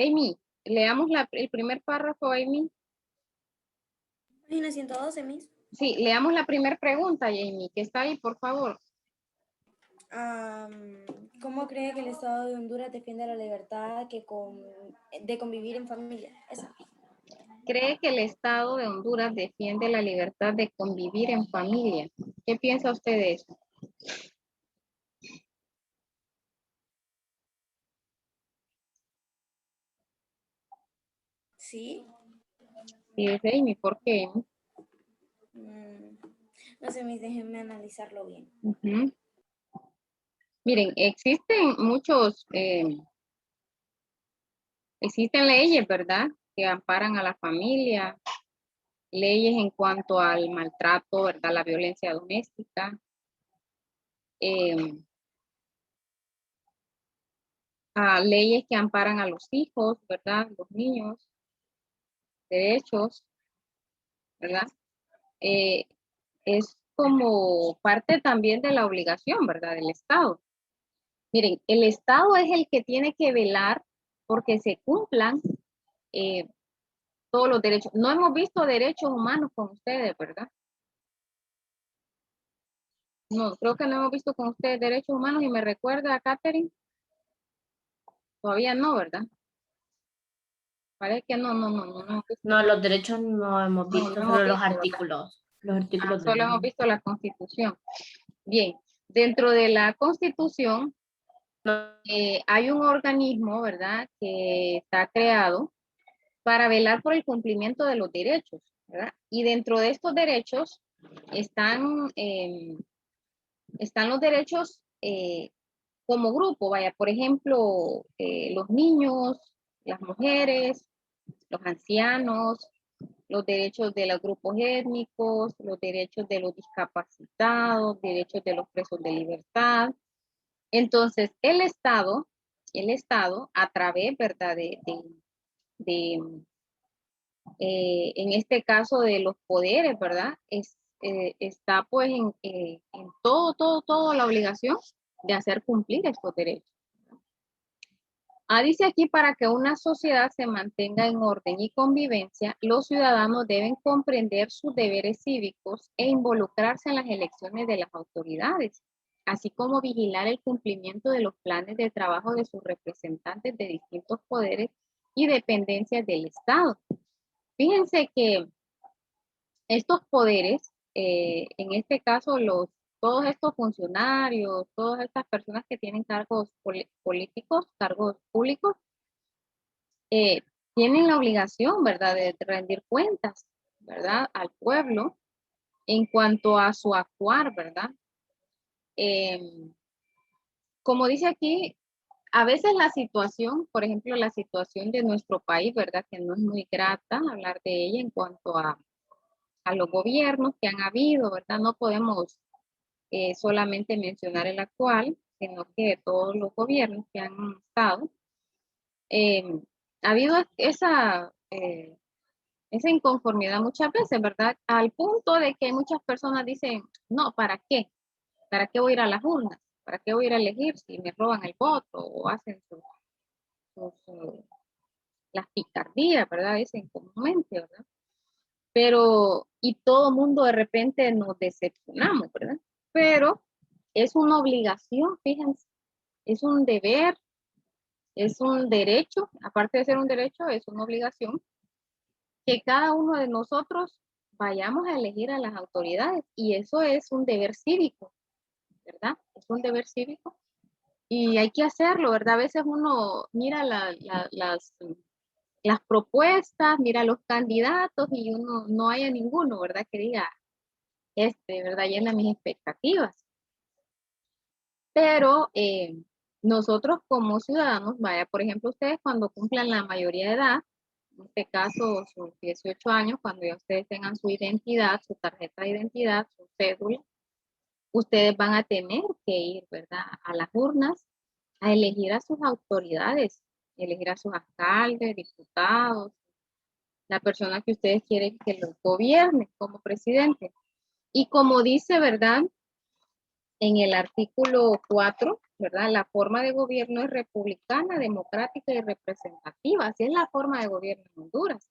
Amy, leamos el primer párrafo, Amy. Página 112, Miss. Sí, leamos la primera pregunta, Amy, que está ahí, por favor. ¿Cómo cree que el Estado de Honduras defiende la libertad de convivir en familia? Esa. ¿Cree que el Estado de Honduras defiende la libertad de convivir en familia? ¿Qué piensa usted de eso? Sí. Sí, es Amy, ¿por qué, Amy? No sé, Miss, déjenme analizarlo bien. Miren, existen existen leyes, ¿verdad? Que amparan a la familia, leyes en cuanto al maltrato, ¿verdad? La violencia doméstica. A leyes que amparan a los hijos, ¿verdad? Los niños, derechos, ¿verdad? Es como parte también de la obligación, ¿verdad? Del Estado. Miren, el Estado es el que tiene que velar porque se cumplan todos los derechos. No hemos visto derechos humanos con ustedes, ¿verdad? No, creo que no hemos visto con ustedes derechos humanos y me recuerda a Catherine. Todavía no, ¿verdad? Parece que no. No, los derechos no hemos visto, no solo hemos los visto, artículos. Los artículos solo hemos visto la Constitución. Bien, dentro de la Constitución hay un organismo, ¿verdad? Que está creado para velar por el cumplimiento de los derechos, ¿verdad? Y dentro de estos derechos están, están los derechos como grupo, vaya, por ejemplo, los niños, las mujeres, los ancianos, los derechos de los grupos étnicos, los derechos de los discapacitados, derechos de los presos de libertad. Entonces, el Estado a través, ¿verdad? En este caso de los poderes, ¿verdad? Está pues en todo la obligación de hacer cumplir estos derechos. Dice aquí, para que una sociedad se mantenga en orden y convivencia, los ciudadanos deben comprender sus deberes cívicos e involucrarse en las elecciones de las autoridades, así como vigilar el cumplimiento de los planes de trabajo de sus representantes de distintos poderes y dependencias del Estado. Fíjense que estos poderes, en este caso todos estos funcionarios, todas estas personas que tienen cargos políticos, cargos públicos, tienen la obligación, ¿verdad?, de rendir cuentas, ¿verdad?, al pueblo en cuanto a su actuar, ¿verdad? Como dice aquí, a veces la situación, por ejemplo, la situación de nuestro país, ¿verdad?, que no es muy grata hablar de ella en cuanto a los gobiernos que han habido, ¿verdad? No podemos solamente mencionar el actual, sino que todos los gobiernos que han estado. Ha habido esa inconformidad muchas veces, ¿verdad? Al punto de que muchas personas dicen, no, ¿para qué? ¿Para qué voy a ir a las urnas? ¿Para qué voy a ir a elegir si me roban el voto o hacen las picardías, ¿verdad? Dicen comúnmente, ¿verdad? Pero, y todo mundo de repente nos decepcionamos, ¿verdad? Pero es una obligación, fíjense, es un deber, es un derecho, aparte de ser un derecho, es una obligación que cada uno de nosotros vayamos a elegir a las autoridades y eso es un deber cívico, ¿verdad? Es un deber cívico y hay que hacerlo, ¿verdad? A veces uno mira las propuestas, mira los candidatos y uno no haya ninguno, ¿verdad? Que diga, ¿verdad? Llena mis expectativas. Pero nosotros como ciudadanos, vaya, por ejemplo, ustedes cuando cumplan la mayoría de edad, en este caso sus 18 años, cuando ya ustedes tengan su identidad, su tarjeta de identidad, su cédula, ustedes van a tener que ir, ¿verdad? A las urnas a elegir a sus autoridades, elegir a sus alcaldes, diputados, la persona que ustedes quieren que los gobierne como presidente. Y como dice, ¿verdad? En el artículo 4 ¿verdad? La forma de gobierno es republicana, democrática y representativa. Así es la forma de gobierno en Honduras,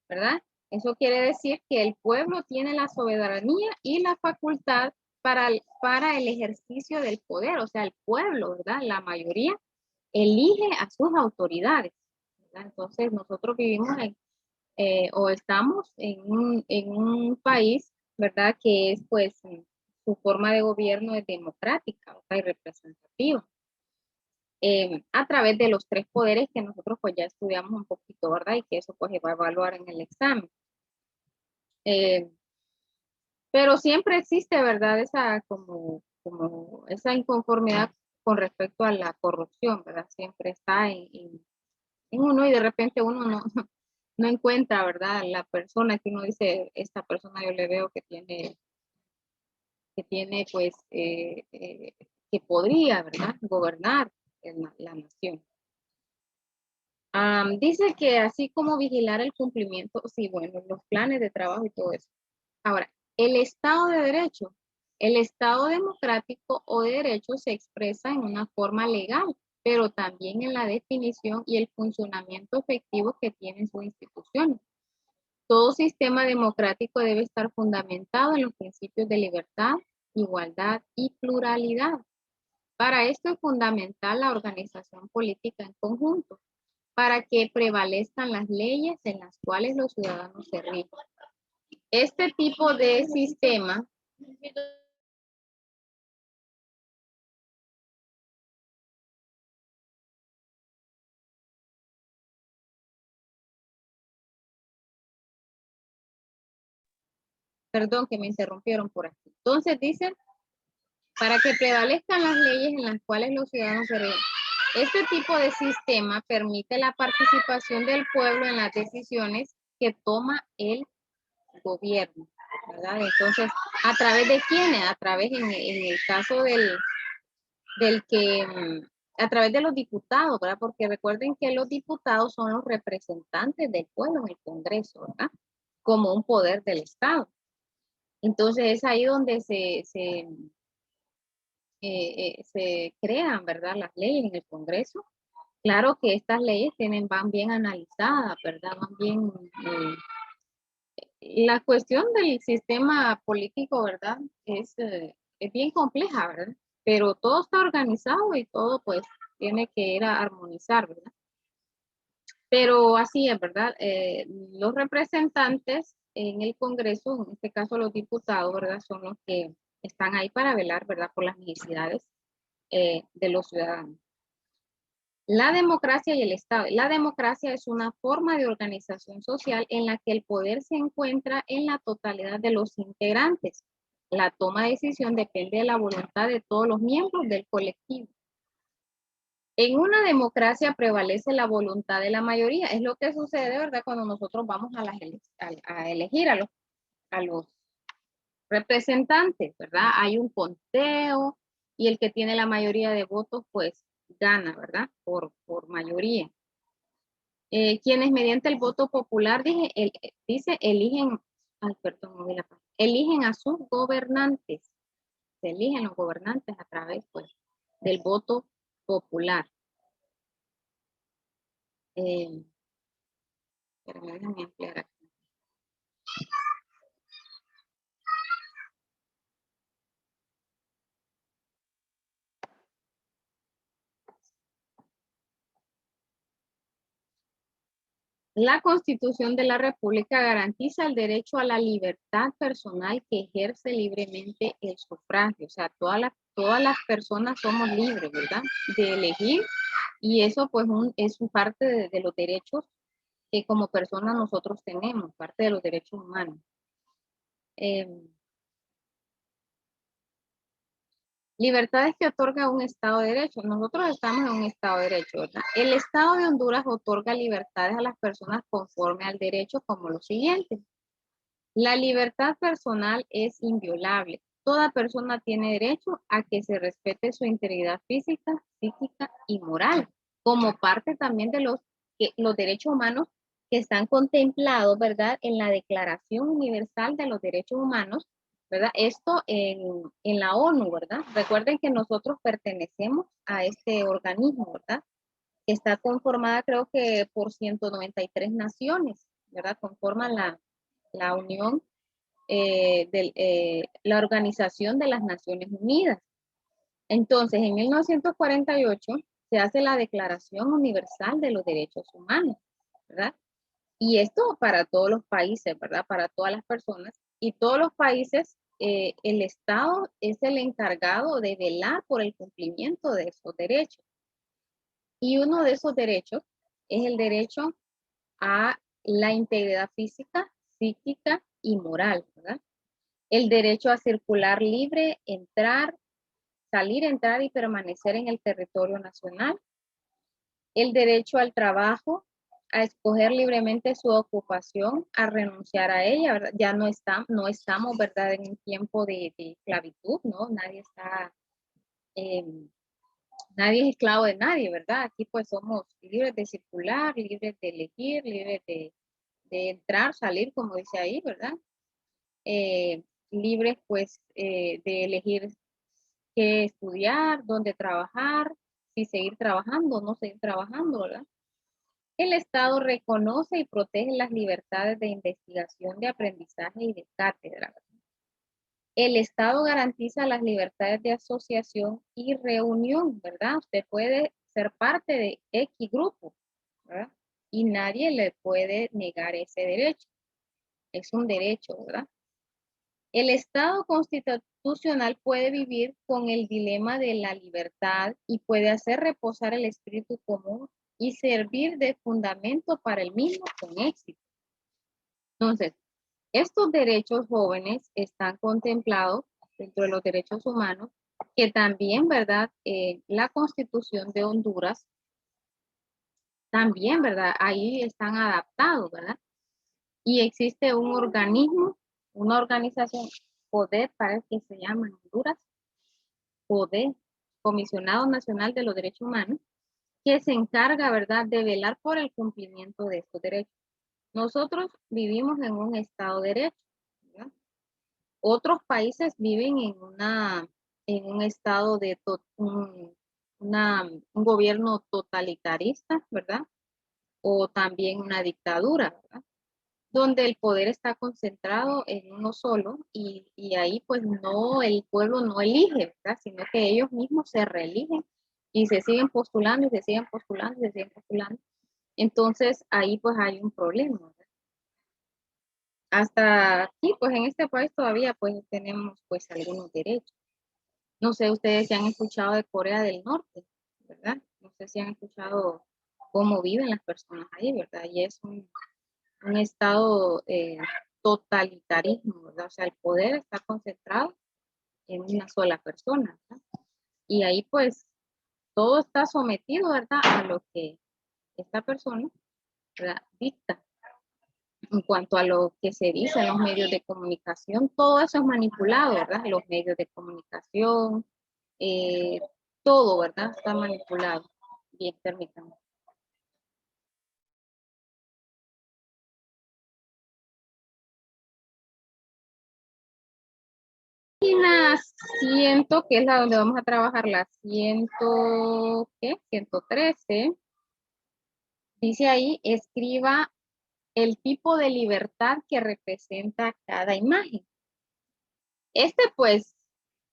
¿verdad? Eso quiere decir que el pueblo tiene la soberanía y la facultad para el ejercicio del poder. O sea, el pueblo, ¿verdad? La mayoría elige a sus autoridades, ¿verdad? Entonces, nosotros vivimos o estamos en un país, ¿verdad? Que es, pues, su forma de gobierno es democrática, o sea, y representativa. A través de los tres poderes que nosotros pues ya estudiamos un poquito, ¿verdad? Y que eso pues se va a evaluar en el examen. Pero siempre existe, ¿verdad? Esa como esa inconformidad con respecto a la corrupción, ¿verdad? Siempre está en uno y de repente uno no, no encuentra, ¿verdad? La persona que uno dice, esta persona yo le veo que tiene pues, que podría, ¿verdad? Gobernar la nación. Dice que así como vigilar el cumplimiento, sí, bueno, los planes de trabajo y todo eso. Ahora, el Estado de Derecho, el Estado democrático o de derecho se expresa en una forma legal, pero también en la definición y el funcionamiento efectivo que tienen sus instituciones. Todo sistema democrático debe estar fundamentado en los principios de libertad, igualdad y pluralidad. Para esto es fundamental la organización política en conjunto, para que prevalezcan las leyes en las cuales los ciudadanos se rigen. Este tipo de sistema perdón que me interrumpieron por aquí. Entonces dicen, para que prevalezcan las leyes en las cuales los ciudadanos se rigen. Este tipo de sistema permite la participación del pueblo en las decisiones que toma el gobierno, ¿verdad? Entonces, ¿a través de quiénes? A través, en el caso del que, a través de los diputados, ¿verdad? Porque recuerden que los diputados son los representantes del pueblo en el Congreso, ¿verdad? Como un poder del Estado. Entonces, es ahí donde se crean, ¿verdad? Las leyes en el Congreso. Claro que estas leyes van bien analizadas, ¿verdad? Van bien, la cuestión del sistema político, ¿verdad? Es bien compleja, ¿verdad? Pero todo está organizado y todo pues tiene que ir a armonizar, ¿verdad? Pero así es, ¿verdad? Los representantes en el Congreso, en este caso los diputados, ¿verdad? Son los que están ahí para velar, ¿verdad? Por las necesidades de los ciudadanos. La democracia y el Estado. La democracia es una forma de organización social en la que el poder se encuentra en la totalidad de los integrantes. La toma de decisión depende de la voluntad de todos los miembros del colectivo. En una democracia prevalece la voluntad de la mayoría. Es lo que sucede, ¿verdad? Cuando nosotros vamos a elegir a los representantes, ¿verdad? Hay un conteo y el que tiene la mayoría de votos, pues gana, ¿verdad? Por mayoría. Quienes mediante el voto popular, dice, eligen, ay, perdón, no vi la página, eligen a sus gobernantes. Se eligen los gobernantes a través, pues, del voto popular. Pero déjenme ampliar aquí. La Constitución de la República garantiza el derecho a la libertad personal que ejerce libremente el sufragio. O sea, todas las personas somos libres, ¿verdad? De elegir, y eso pues es parte de los derechos que como personas nosotros tenemos, parte de los derechos humanos. Libertades que otorga un Estado de Derecho. Nosotros estamos en un Estado de Derecho, ¿verdad? El Estado de Honduras otorga libertades a las personas conforme al derecho como lo siguiente. La libertad personal es inviolable. Toda persona tiene derecho a que se respete su integridad física, psíquica y moral, como parte también de los derechos humanos que están contemplados, ¿verdad? En la Declaración Universal de los Derechos Humanos, ¿verdad? Esto en la ONU, ¿verdad? Recuerden que nosotros pertenecemos a este organismo, ¿verdad? Que está conformada creo que por 193 naciones, ¿verdad? Conforman la Unión, la Organización de las Naciones Unidas. Entonces, en 1948 se hace la Declaración Universal de los Derechos Humanos, ¿verdad? Y esto para todos los países, ¿verdad? Para todas las personas. Y todos los países, el Estado es el encargado de velar por el cumplimiento de esos derechos. Y uno de esos derechos es el derecho a la integridad física, psíquica y moral, ¿verdad? El derecho a circular libre, entrar, salir, entrar y permanecer en el territorio nacional. El derecho al trabajo, a escoger libremente su ocupación, a renunciar a ella, ¿verdad? Ya no estamos, ¿verdad? En un tiempo de esclavitud, ¿no? Nadie es esclavo de nadie, ¿verdad? Aquí pues somos libres de circular, libres de elegir, libres de entrar, salir, como dice ahí, ¿verdad? Libres pues de elegir qué estudiar, dónde trabajar, si seguir trabajando o no seguir trabajando, ¿verdad? El Estado reconoce y protege las libertades de investigación, de aprendizaje y de cátedra. El Estado garantiza las libertades de asociación y reunión, ¿verdad? Usted puede ser parte de X grupo, ¿verdad? Y nadie le puede negar ese derecho. Es un derecho, ¿verdad? El Estado constitucional puede vivir con el dilema de la libertad y puede hacer reposar el espíritu común y servir de fundamento para el mismo con éxito. Entonces, estos derechos jóvenes están contemplados dentro de los derechos humanos, que también, ¿verdad? La Constitución de Honduras, también, ¿verdad? Ahí están adaptados, ¿verdad? Y existe un organismo, una organización, PODER, parece que se llama en Honduras, PODER, Comisionado Nacional de los Derechos Humanos, que se encarga, ¿verdad?, de velar por el cumplimiento de estos derechos. Nosotros vivimos en un Estado de Derecho, ¿verdad? Otros países viven en un estado de un gobierno totalitarista, ¿verdad? O también una dictadura, ¿verdad? Donde el poder está concentrado en uno solo y ahí pues no, el pueblo no elige, ¿verdad? Sino que ellos mismos se reeligen y se siguen postulando y se siguen postulando y se siguen postulando. Entonces ahí pues hay un problema, ¿verdad? Hasta aquí pues en este país todavía pues tenemos pues algunos derechos. No sé ustedes si han escuchado de Corea del Norte, ¿verdad? No sé si han escuchado cómo viven las personas ahí, ¿verdad? Y es un estado totalitarismo, ¿verdad? O sea, el poder está concentrado en una sola persona, ¿verdad? Y ahí pues todo está sometido, ¿verdad? A lo que esta persona, ¿verdad?, dicta. En cuanto a lo que se dice en los medios de comunicación, todo eso es manipulado, ¿verdad? Los medios de comunicación, eh, todo, ¿verdad? Está manipulado. Bien, permítanme. Y la 100, que es la donde vamos a trabajar, la 100, ¿qué? 113, dice ahí, escriba el tipo de libertad que representa cada imagen. Este pues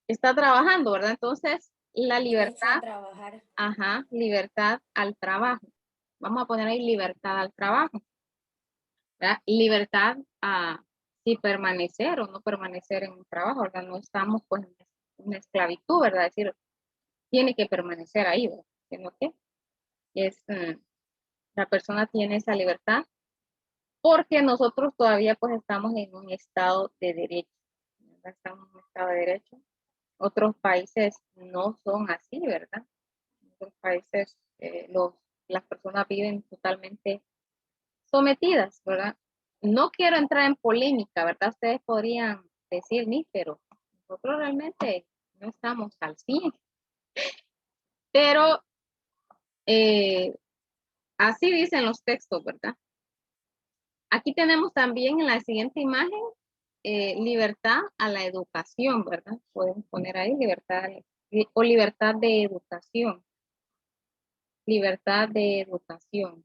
está trabajando, ¿verdad? Entonces, la libertad, Trabajar. ajá, libertad al trabajo. Vamos a poner ahí libertad al trabajo, ¿verdad? Libertad a si permanecer o no permanecer en un trabajo, ¿verdad? No estamos pues en una esclavitud, ¿verdad? Es decir, tiene que permanecer ahí, ¿verdad? Sino que es, la persona tiene esa libertad porque nosotros todavía pues estamos en un estado de derecho, ¿verdad? Estamos en un estado de derecho. Otros países no son así, ¿verdad? En otros países las personas viven totalmente sometidas, ¿verdad? No quiero entrar en polémica, ¿verdad? Ustedes podrían decir, ni, pero nosotros realmente no estamos al 100. Pero así dicen los textos, ¿verdad? Aquí tenemos también en la siguiente imagen libertad a la educación, ¿verdad? Podemos poner ahí o libertad de educación. Libertad de educación.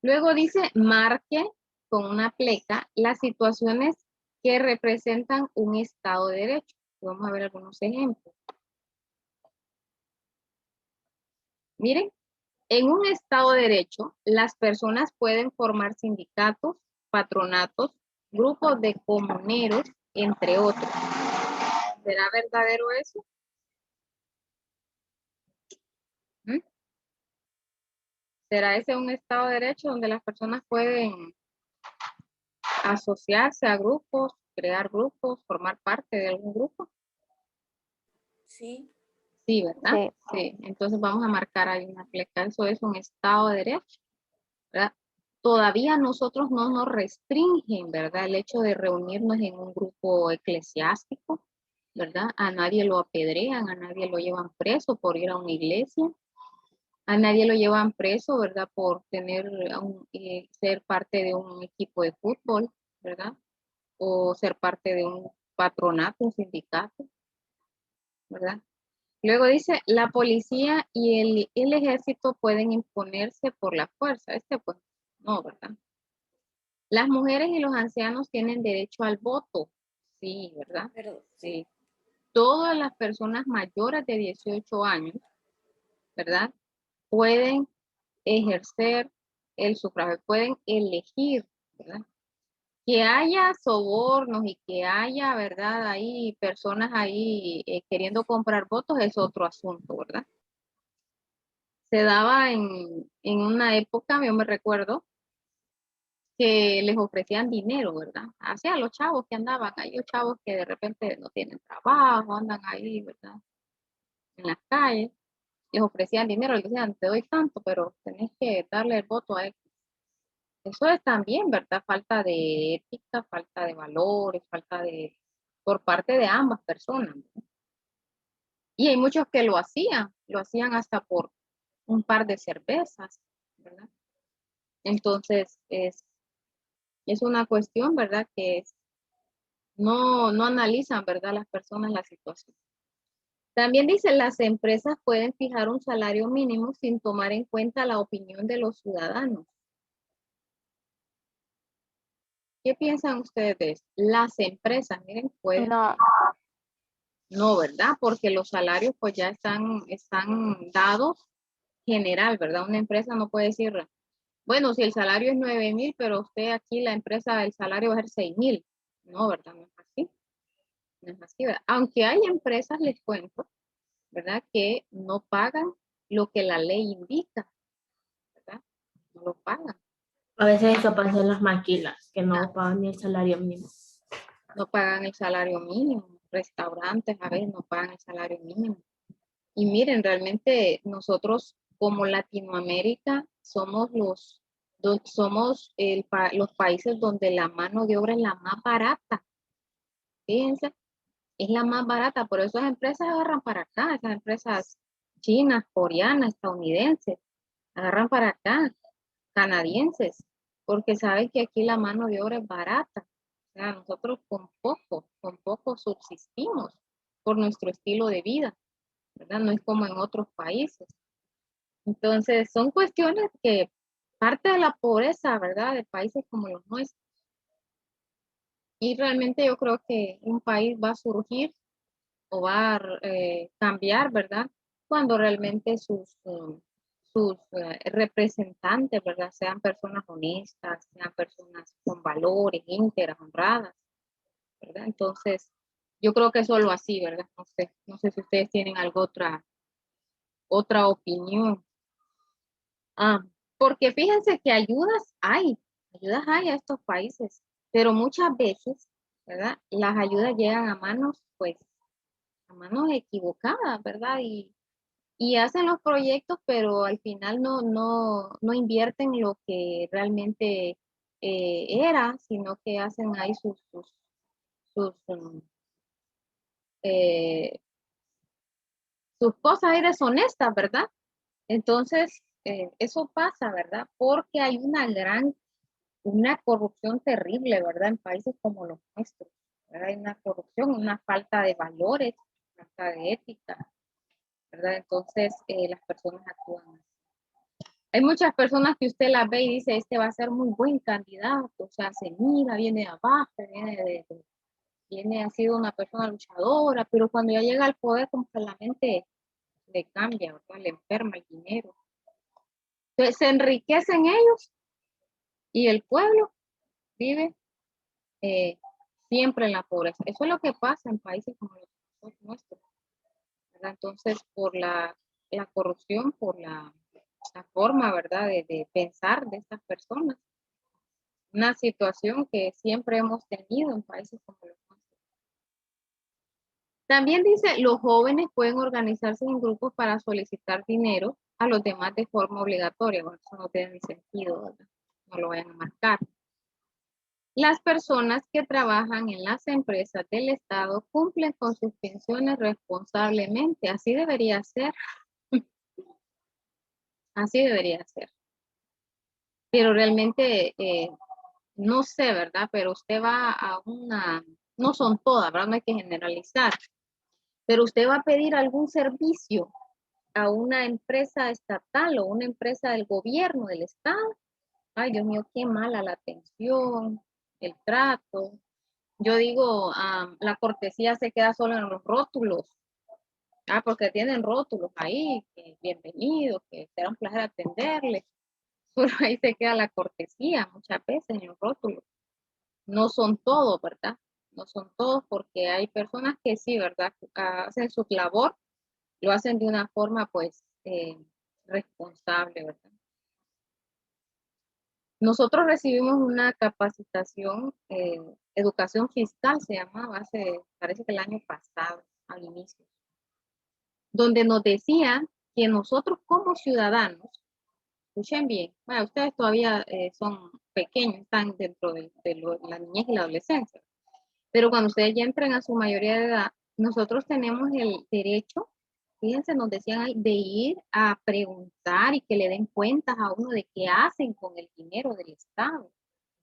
Luego dice, marque con una pleca las situaciones que representan un Estado de Derecho. Vamos a ver algunos ejemplos. Miren, en un Estado de Derecho, las personas pueden formar sindicatos, patronatos, grupos de comuneros, entre otros. ¿Será verdadero eso? ¿Mm? ¿Será ese un Estado de Derecho donde las personas pueden asociarse a grupos, crear grupos, formar parte de algún grupo? Sí. Sí, ¿verdad? Sí. Sí. Entonces vamos a marcar ahí una flecha. Eso es un Estado de Derecho, ¿verdad? Todavía nosotros no nos restringen, ¿verdad? El hecho de reunirnos en un grupo eclesiástico, ¿verdad? A nadie lo apedrean, a nadie lo llevan preso por ir a una iglesia, a nadie lo llevan preso, ¿verdad? Por ser parte de un equipo de fútbol, ¿verdad? O ser parte de un patronato, un sindicato, ¿verdad? Luego dice, la policía y el ejército pueden imponerse por la fuerza. Pues, no, ¿verdad? Las mujeres y los ancianos tienen derecho al voto. Sí, ¿verdad? Pero, Sí. Todas las personas mayores de 18 años, ¿verdad? Pueden ejercer el sufragio, pueden elegir, ¿verdad? Que haya sobornos y que haya, ¿verdad? Ahí personas ahí queriendo comprar votos es otro asunto, ¿verdad? Se daba en una época, yo me recuerdo, que les ofrecían dinero, ¿verdad? Hacia los chavos que andaban ahí, los chavos que de repente no tienen trabajo, andan ahí, ¿verdad? En las calles, les ofrecían dinero, les decían, te doy tanto, pero tenés que darle el voto a él. Eso es también, ¿verdad? Falta de ética, falta de valores, por parte de ambas personas, ¿no? Y hay muchos que lo hacían hasta por un par de cervezas, ¿verdad? Entonces, es una cuestión, ¿verdad? Que no analizan, ¿verdad? Las personas la situación. También dice, las empresas pueden fijar un salario mínimo sin tomar en cuenta la opinión de los ciudadanos. ¿Qué piensan ustedes de eso? Las empresas, miren, pueden. No, No, ¿verdad? Porque los salarios pues ya están dados general, ¿verdad? Una empresa no puede decir, bueno, si el salario es 9,000, pero usted aquí, la empresa, el salario va a ser 6,000. No, ¿verdad? No es así. No es así, ¿verdad? Aunque hay empresas, les cuento, ¿verdad? Que no pagan lo que la ley indica, ¿verdad? No lo pagan. A veces eso pasa en las maquilas, que no pagan ni el salario mínimo. No pagan el salario mínimo. Restaurantes a veces no pagan el salario mínimo. Y miren, realmente nosotros como Latinoamérica somos los países donde la mano de obra es la más barata. Fíjense, es la más barata. Por eso esas empresas agarran para acá, esas empresas chinas, coreanas, estadounidenses, agarran para acá, canadienses, porque saben que aquí la mano de obra es barata. O sea, nosotros con poco subsistimos por nuestro estilo de vida, ¿verdad? No es como en otros países. Entonces, son cuestiones que parte de la pobreza, ¿verdad? De países como los nuestros. Y realmente yo creo que un país va a surgir o va a cambiar, ¿verdad? Cuando realmente sus representantes, ¿verdad? Sean personas honestas, sean personas con valores, íntegras, honradas, ¿verdad? Entonces, yo creo que solo así, ¿verdad? No sé si ustedes tienen otra opinión. Ah, porque fíjense que ayudas hay a estos países, pero muchas veces, ¿verdad? Las ayudas llegan a manos, pues, a manos equivocadas, ¿verdad? Y hacen los proyectos, pero al final no invierten lo que realmente era, sino que hacen ahí sus, eh, sus cosas ahí deshonestas, ¿verdad? Entonces, eso pasa, ¿verdad? Porque hay una gran una corrupción terrible, ¿verdad? En países como los nuestros, ¿verdad? Hay una corrupción, una falta de valores, falta de ética, ¿verdad? Entonces, las personas actúan así. Hay muchas personas que usted las ve y dice, este va a ser muy buen candidato, o sea, se mira, viene de abajo, viene, ha sido una persona luchadora, pero cuando ya llega al poder, como que la mente le cambia, ¿verdad? Le enferma el dinero. Entonces, se enriquecen ellos y el pueblo vive eh, siempre en la pobreza. Eso es lo que pasa en países como los nuestros, ¿verdad? Entonces, por la corrupción, por la forma, ¿verdad?, de pensar de estas personas, una situación que siempre hemos tenido en países como los nuestros. También dice, los jóvenes pueden organizarse en grupos para solicitar dinero a los demás de forma obligatoria. Bueno, eso no tiene ni sentido, ¿verdad? No lo vayan a marcar. Las personas que trabajan en las empresas del Estado cumplen con sus pensiones responsablemente. Así debería ser. Así debería ser. Pero realmente, no sé, ¿verdad? Pero usted va a no son todas, ¿verdad? No hay que generalizar. Pero usted va a pedir algún servicio a una empresa estatal o una empresa del gobierno del Estado. Ay, Dios mío, qué mala la atención, el trato. Yo digo, la cortesía se queda solo en los rótulos. Porque tienen rótulos ahí, que bienvenido, que será un placer atenderle. Pero ahí se queda la cortesía muchas veces en los rótulos. No son todos, ¿verdad? No son todos porque hay personas que sí, ¿verdad? Hacen su labor, lo hacen de una forma, pues, responsable, ¿verdad? Nosotros recibimos una capacitación, educación fiscal se llamaba, parece que el año pasado, al inicio, donde nos decían que nosotros como ciudadanos, escuchen bien, bueno, ustedes todavía son pequeños, están dentro de la niñez y la adolescencia, pero cuando ustedes ya entren a su mayoría de edad, nosotros tenemos el derecho, fíjense, nos decían ahí, de ir a preguntar y que le den cuentas a uno de qué hacen con el dinero del Estado.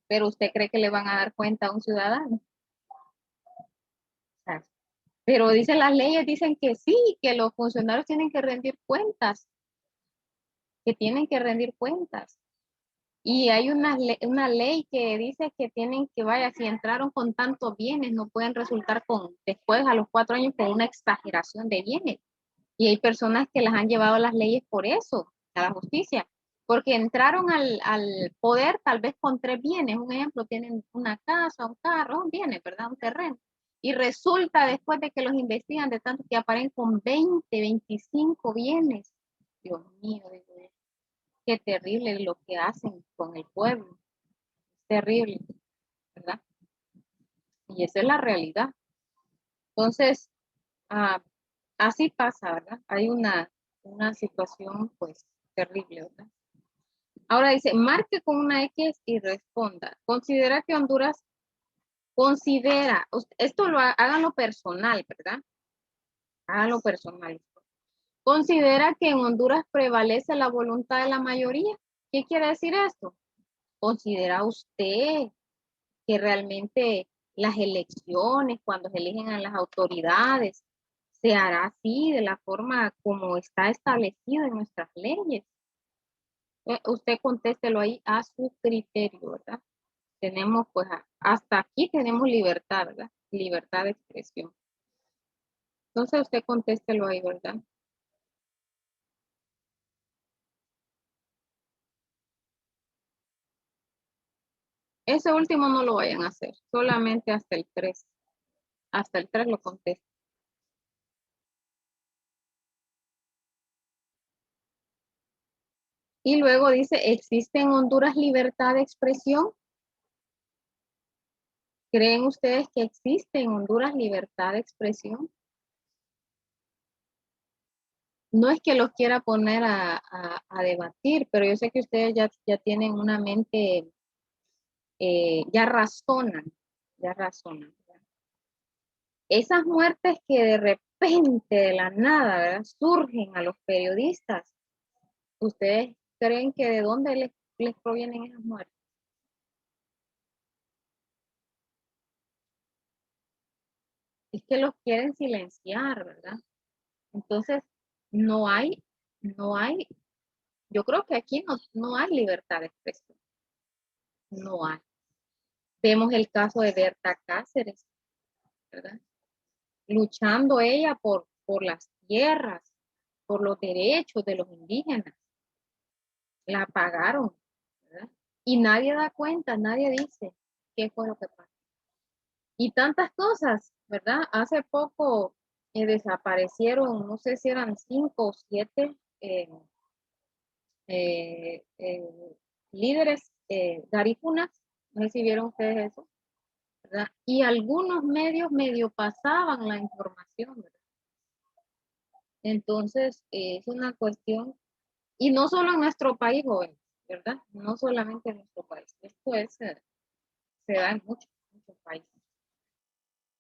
Pero usted cree que le van a dar cuenta a un ciudadano. O sea, pero dicen las leyes, dicen que sí, que los funcionarios tienen que rendir cuentas, que tienen que rendir cuentas. Y hay una ley que dice que tienen que, vaya, si entraron con tantos bienes, no pueden resultar después a los 4 años con una exageración de bienes. Y hay personas que las han llevado las leyes por eso, a la justicia, porque entraron al poder tal vez con 3 bienes. Un ejemplo, tienen una casa, un carro, un bienes, ¿verdad? Un terreno. Y resulta después de que los investigan de tanto que aparecen con 20, 25 bienes. Dios mío, digo yo, qué terrible lo que hacen con el pueblo. Terrible, ¿verdad? Y esa es la realidad. Entonces, ah, así pasa, ¿verdad? Hay una situación, pues, terrible, ¿verdad? Ahora dice, marque con una X y responda. Considera que Honduras esto háganlo personal, ¿verdad? Háganlo personal. Considera que en Honduras prevalece la voluntad de la mayoría. ¿Qué quiere decir esto? ¿Considera usted que realmente las elecciones, cuando se eligen a las autoridades, se hará así, de la forma como está establecido en nuestras leyes? Usted contéstelo ahí a su criterio, ¿verdad? Tenemos, pues, hasta aquí tenemos libertad, ¿verdad? Libertad de expresión. Entonces usted contéstelo ahí, ¿verdad? Ese último no lo vayan a hacer, solamente hasta el 3. Hasta el 3 lo contesto. Y luego dice, ¿existe en Honduras libertad de expresión? ¿Creen ustedes que existe en Honduras libertad de expresión? No es que los quiera poner a debatir, pero yo sé que ustedes ya tienen una mente, ya razonan, ya razonan. Esas muertes que de repente, de la nada, ¿verdad?, surgen a los periodistas, ¿ustedes creen que de dónde les provienen esas muertes? es que los quieren silenciar, ¿verdad? Entonces, no hay, yo creo que aquí no hay libertad de expresión, no hay. Vemos el caso de Berta Cáceres, ¿verdad? Luchando ella por las tierras, por los derechos de los indígenas. La apagaron, ¿verdad? Y nadie da cuenta, nadie dice qué fue lo que pasó. Y tantas cosas, ¿verdad? Hace poco desaparecieron, no sé si eran 5 o 7 líderes garífunas, no sé si vieron ustedes eso, ¿verdad? Y algunos medios medio pasaban la información, ¿verdad? Entonces, es una cuestión, y no solo en nuestro país, jóvenes, ¿verdad? No solamente en nuestro país, esto es, se da en muchos países,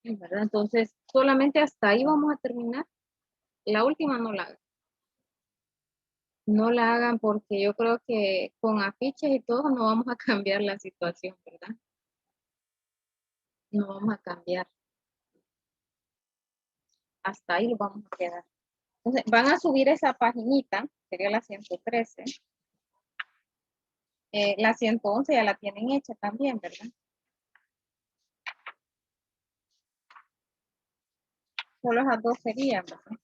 ¿verdad? Entonces, solamente hasta ahí vamos a terminar. La última no la hagan. No la hagan porque yo creo que con afiches y todo no vamos a cambiar la situación, ¿verdad? No vamos a cambiar. Hasta ahí lo vamos a quedar. Entonces, van a subir esa paginita, sería la 113. La 111 ya la tienen hecha también, ¿verdad? Solo esas dos serían, ¿verdad?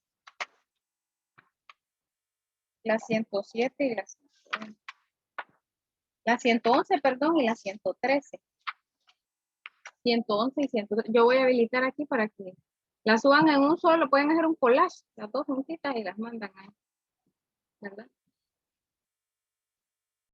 La 107 y la 111. La 111, perdón, y la 113. 111 y 113. Yo voy a habilitar aquí para que las suban en un solo, pueden hacer un collage, las dos juntitas y las mandan ahí, ¿verdad?